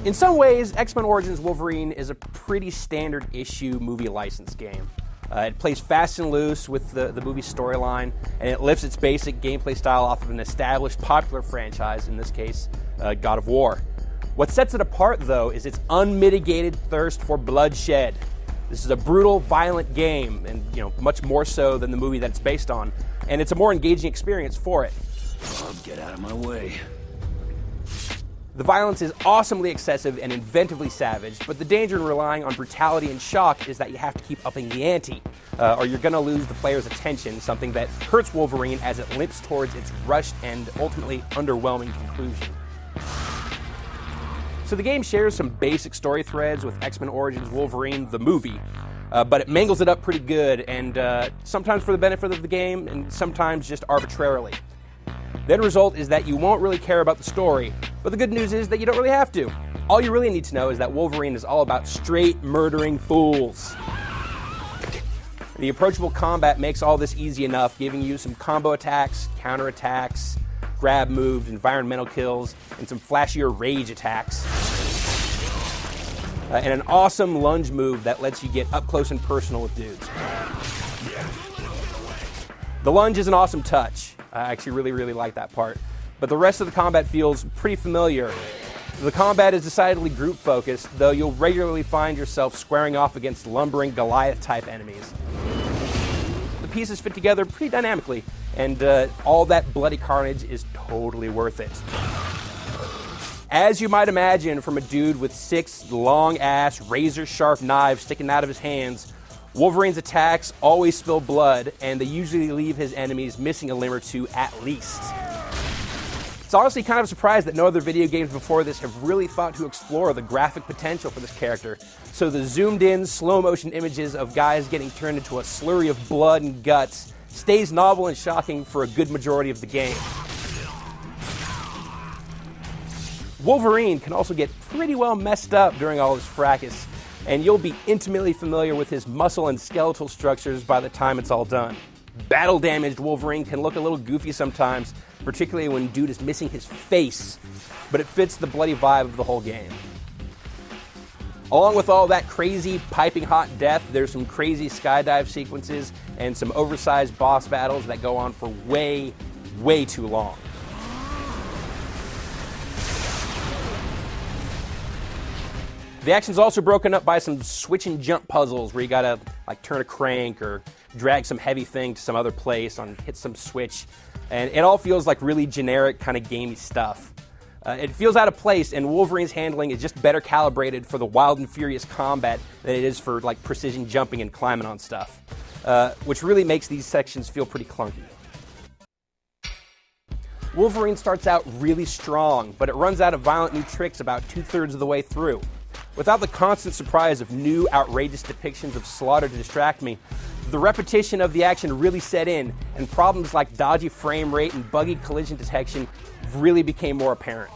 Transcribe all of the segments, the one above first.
In some ways, X-Men Origins Wolverine is a pretty standard issue movie license game. It plays fast and loose with the movie storyline, and it lifts its basic gameplay style off of an established popular franchise, in this case, God of War. What sets it apart, though, is its unmitigated thirst for bloodshed. This is a brutal, violent game, and much more so than the movie that it's based on, and it's a more engaging experience for it. Oh, get out of my way. The violence is awesomely excessive and inventively savage, but the danger in relying on brutality and shock is that you have to keep upping the ante, or you're going to lose the player's attention, something that hurts Wolverine as it limps towards its rushed and ultimately underwhelming conclusion. So the game shares some basic story threads with X-Men Origins Wolverine, the movie, but it mangles it up pretty good, and sometimes for the benefit of the game, and sometimes just arbitrarily. The end result is that you won't really care about the story, but the good news is that you don't really have to. All you really need to know is that Wolverine is all about straight murdering fools. The approachable combat makes all this easy enough, giving you some combo attacks, counter attacks, grab moves, environmental kills, and some flashier rage attacks. And an awesome lunge move that lets you get up close and personal with dudes. The lunge is an awesome touch. I actually really like that part. But the rest of the combat feels pretty familiar. The combat is decidedly group focused, though you'll regularly find yourself squaring off against lumbering Goliath-type enemies. The pieces fit together pretty dynamically, and all that bloody carnage is totally worth it. As you might imagine from a dude with 6 long-ass, razor-sharp knives sticking out of his hands, Wolverine's attacks always spill blood, and they usually leave his enemies missing a limb or two at least. It's honestly kind of a surprise that no other video games before this have really thought to explore the graphic potential for this character, so the zoomed-in, slow-motion images of guys getting turned into a slurry of blood and guts stays novel and shocking for a good majority of the game. Wolverine can also get pretty well messed up during all this fracas, and you'll be intimately familiar with his muscle and skeletal structures by the time it's all done. Battle-damaged Wolverine can look a little goofy sometimes, particularly when dude is missing his face, but it fits the bloody vibe of the whole game. Along with all that crazy, piping hot death, there's some crazy skydive sequences and some oversized boss battles that go on for way too long. The action's also broken up by some switch and jump puzzles where you gotta turn a crank or drag some heavy thing to some other place, hit some switch, and it all feels like really generic kind of gamey stuff. It feels out of place, and Wolverine's handling is just better calibrated for the wild and furious combat than it is for precision jumping and climbing on stuff, which really makes these sections feel pretty clunky. Wolverine starts out really strong, but it runs out of violent new tricks about 2/3 of the way through. Without the constant surprise of new, outrageous depictions of slaughter to distract me, the repetition of the action really set in, and problems like dodgy frame rate and buggy collision detection really became more apparent.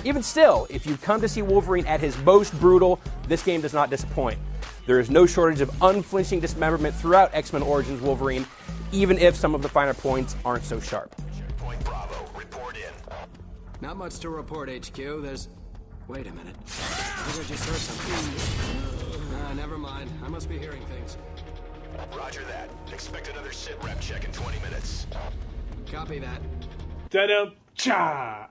Even still, if you've come to see Wolverine at his most brutal, this game does not disappoint. There is no shortage of unflinching dismemberment throughout X-Men Origins Wolverine, even if some of the finer points aren't so sharp. Point Bravo, report in. Not much to report, HQ. Wait a minute. I think I just heard something. Never mind. I must be hearing things. Roger that. Expect another sit rep check in 20 minutes. Copy that. Ta-da! Cha!